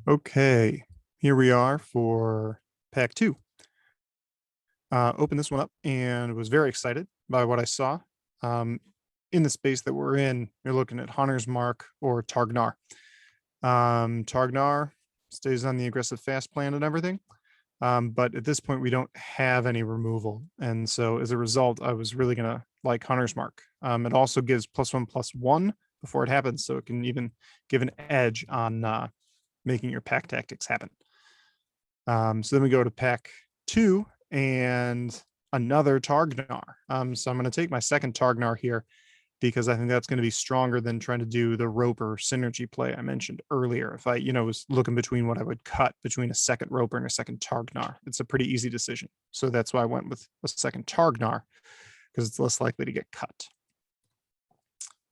Okay, here we are for pack two. Opened this one up and was very excited by what I saw. Um, in the space that we're in, you're looking at Hunter's Mark or Targnar. Targnar stays on the aggressive fast plan and everything. But at this point, we don't have any removal. And so as a result, I was really going to like Hunter's Mark. It also gives +1/+1 before it happens. So it can even give an edge on making your pack tactics happen. So then we go to pack two and another Targnar. So I'm going to take my second Targnar here because I think that's going to be stronger than trying to do the Roper synergy play I mentioned earlier. If I, was looking between what I would cut between a second Roper and a second Targnar, it's a pretty easy decision. So that's why I went with a second Targnar because it's less likely to get cut.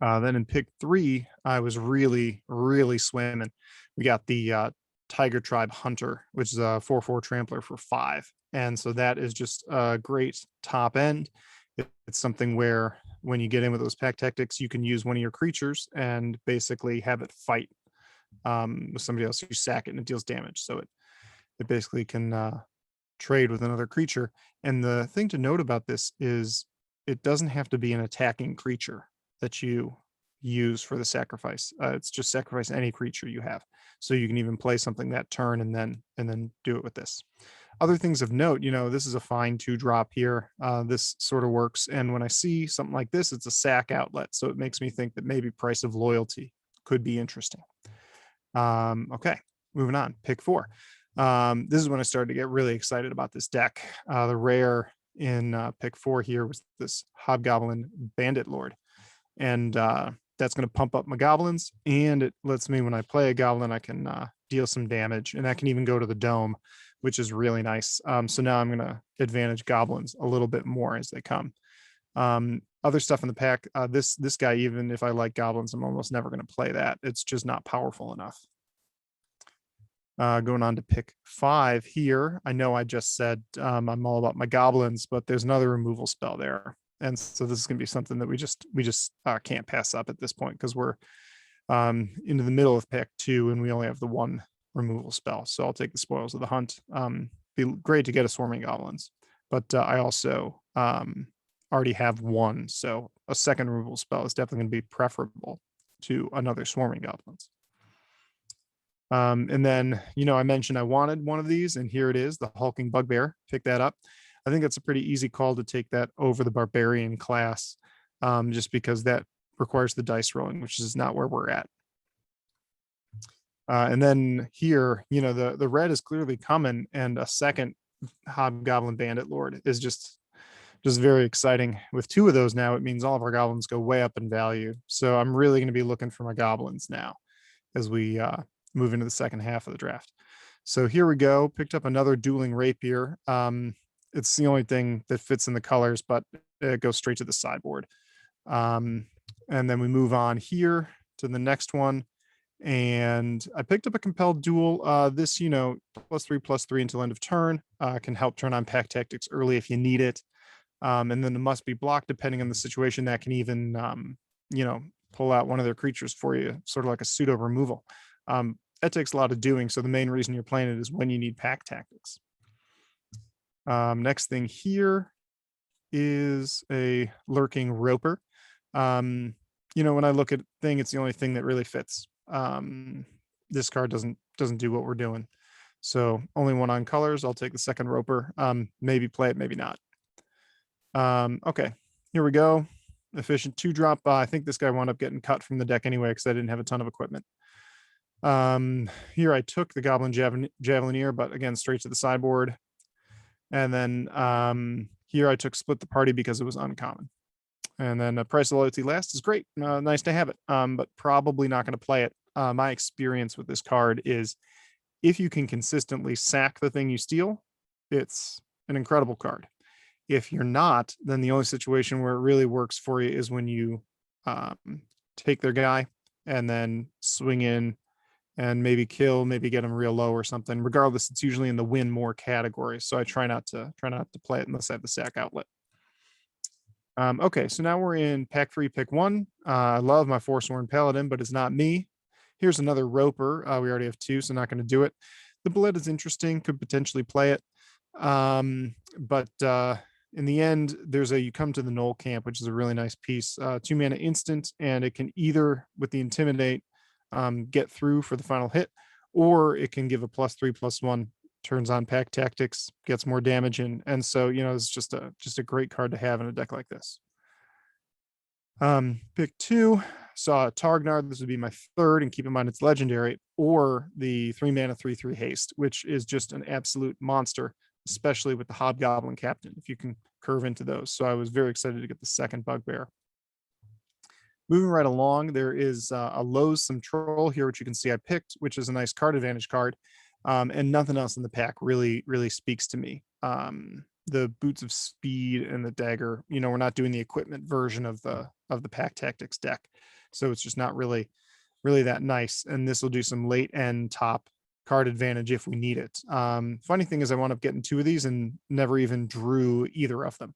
Then in pick three, I was really, really swimming. We got the Tiger Tribe Hunter, which is a 4/4 trampler for 5. And so that is just a great top end. It's something where when you get in with those pack tactics, you can use one of your creatures and basically have it fight with somebody else. You sack it and it deals damage. So it basically can trade with another creature. And the thing to note about this is it doesn't have to be an attacking creature that you use for the sacrifice. It's just sacrifice any creature you have. So you can even play something that turn and then do it with this. Other things of note, this is a fine 2-drop here. This sort of works. And when I see something like this, it's a sack outlet. So it makes me think that maybe Price of Loyalty could be interesting. Okay, moving on. Pick 4. This is when I started to get really excited about this deck. The rare in pick 4 here was this Hobgoblin Bandit Lord. And that's going to pump up my goblins. And it lets me, when I play a goblin, I can deal some damage. And that can even go to the dome, which is really nice. So now I'm going to advantage goblins a little bit more as they come. Other stuff in the pack, this guy, even if I like goblins, I'm almost never going to play that. It's just not powerful enough. Going on to pick 5 here. I know I just said I'm all about my goblins, but there's another removal spell there. And so this is going to be something that we just can't pass up at this point because we're into the middle of pack 2 and we only have the one removal spell. So I'll take the Spoils of the Hunt. Be great to get a Swarming Goblins, but I also already have one. So a second removal spell is definitely going to be preferable to another Swarming Goblins. And then, I mentioned I wanted one of these, and here it is, the Hulking Bugbear. Pick that up. I think it's a pretty easy call to take that over the Barbarian class, just because that requires the dice rolling, which is not where we're at. And then here, the red is clearly coming, and a second Hobgoblin Bandit Lord is just very exciting. With 2 of those now, it means all of our goblins go way up in value. So I'm really going to be looking for my goblins now as we move into the second half of the draft. So here we go. Picked up another Dueling Rapier. It's the only thing that fits in the colors, but it goes straight to the sideboard. And then we move on here to the next one. And I picked up a Compelled Duel. This, +3/+3 until end of turn, can help turn on pack tactics early if you need it. And then it must be blocked depending on the situation. That can even, pull out one of their creatures for you, sort of like a pseudo removal. That takes a lot of doing. So the main reason you're playing it is when you need pack tactics. Next thing here is a Lurking Roper. When I look at thing, it's the only thing that really fits. This card doesn't do what we're doing. So only one on colors. I'll take the second Roper. Maybe play it, maybe not. Okay, here we go. Efficient 2-drop. I think this guy wound up getting cut from the deck anyway because I didn't have a ton of equipment. Here I took the Goblin Javelineer, but again, straight to the sideboard. And then here I took Split the Party because it was uncommon. And then Price of Loyalty last is great. Nice to have it, but probably not going to play it. My experience with this card is if you can consistently sack the thing you steal, it's an incredible card. If you're not, then the only situation where it really works for you is when you take their guy and then swing in and maybe kill, maybe get them real low or something. Regardless, it's usually in the win more category. So I try not to play it unless I have the sack outlet. Okay, so now we're in pack 3, pick 1. I love my Forsworn Paladin, but it's not me. Here's another Roper. We already have 2, so not going to do it. The Bullet is interesting, could potentially play it. But in the end, you come to the Knoll Camp, which is a really nice piece. 2 mana instant, and it can either, with the Intimidate, get through for the final hit, or it can give a +3/+1, turns on Pack Tactics, gets more damage in. And so, it's just a great card to have in a deck like this. Pick 2, saw Targnar. This would be my third, and keep in mind it's legendary, or the 3 mana 3/3 haste, which is just an absolute monster, especially with the Hobgoblin Captain, if you can curve into those. So I was very excited to get the second Bugbear. Moving right along, there is a Loathsome Troll here, which you can see I picked, which is a nice card advantage card. And nothing else in the pack really speaks to me. The Boots of Speed and the Dagger, we're not doing the equipment version of the Pack Tactics deck. So it's just not really that nice. And this will do some late end top card advantage if we need it. Funny thing is I wound up getting 2 of these and never even drew either of them.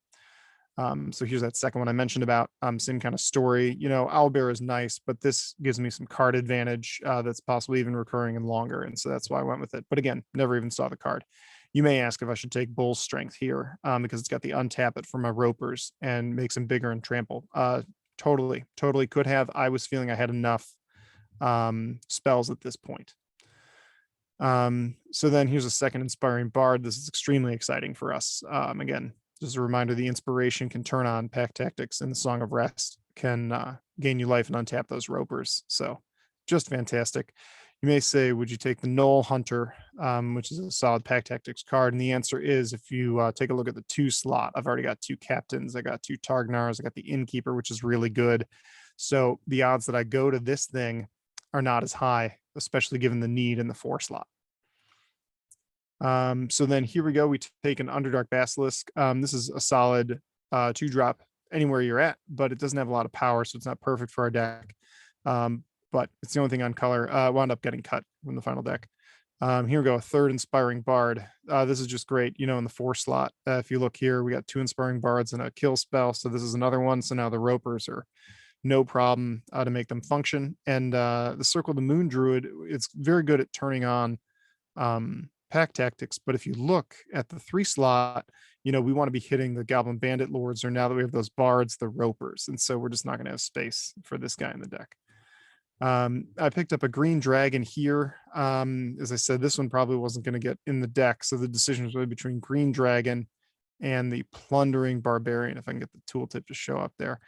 So here's that second one I mentioned about, same kind of story. Owlbear is nice, but this gives me some card advantage that's possibly even recurring and longer. And so that's why I went with it. But again, never even saw the card. You may ask if I should take Bull's Strength here, because it's got the untap it for my Ropers and makes them bigger and trample. Totally could have. I was feeling I had enough spells at this point. So then here's a second Inspiring Bard. This is extremely exciting for us. Again, just a reminder, the inspiration can turn on Pack Tactics, and the Song of Rest can gain you life and untap those Ropers. So just fantastic. You may say, would you take the Knoll Hunter, which is a solid Pack Tactics card? And the answer is, if you take a look at the 2 slot, I've already got 2 captains. I got 2 Targnars. I got the Innkeeper, which is really good. So the odds that I go to this thing are not as high, especially given the need in the 4 slot. So then here we go. We take an Underdark Basilisk. This is a solid 2-drop anywhere you're at, but it doesn't have a lot of power, so it's not perfect for our deck. But it's the only thing on color. Wound up getting cut from the final deck. Here we go, a third Inspiring Bard. This is just great, in the 4 slot. If you look here, we got 2 Inspiring Bards and a kill spell. So this is another one. So now the Ropers are no problem to make them function. And the Circle of the Moon Druid, it's very good at turning on Pack Tactics, but if you look at the 3 slot, we want to be hitting the Goblin Bandit Lords, or now that we have those Bards, the Ropers, and so we're just not going to have space for this guy in the deck. I picked up a Green Dragon here. As I said, this one probably wasn't going to get in the deck, so the decision was really between Green Dragon and the Plundering Barbarian, if I can get the tooltip to show up there.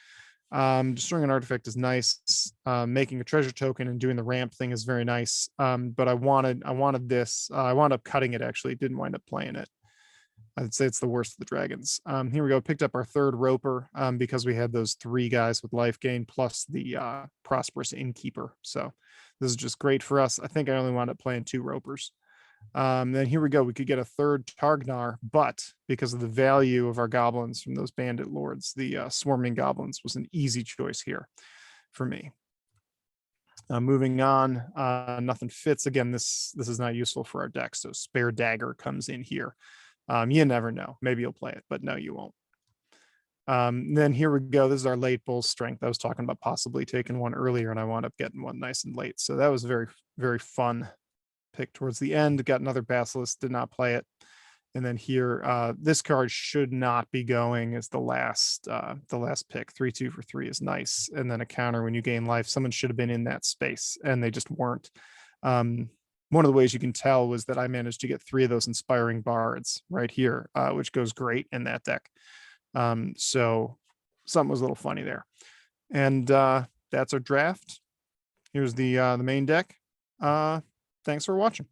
Destroying an artifact is nice. Making a treasure token and doing the ramp thing is very nice. But I wanted this. I wound up cutting it, actually. Didn't wind up playing it. I'd say it's the worst of the dragons. Here we go. Picked up our 3rd Roper because we had those 3 guys with life gain plus the Prosperous Innkeeper. So this is just great for us. I think I only wound up playing 2 Ropers. Then here we go. We could get a 3rd Targnar, but because of the value of our goblins from those bandit lords, the swarming goblins was an easy choice here for me. Moving on, nothing fits. Again, this is not useful for our deck. So Spare Dagger comes in here. You never know. Maybe you'll play it, but no, you won't. Then here we go. This is our late Bull's Strength. I was talking about possibly taking one earlier, and I wound up getting one nice and late. So that was very, very fun pick towards the end. Got another Basilisk, did not play it. And then here, this card should not be going as the last pick. 3/2 for 3 is nice. And then a counter when you gain life. Someone should have been in that space, and they just weren't. One of the ways you can tell was that I managed to get 3 of those Inspiring Bards right here, which goes great in that deck. So something was a little funny there. And that's our draft. Here's the main deck. Thanks for watching.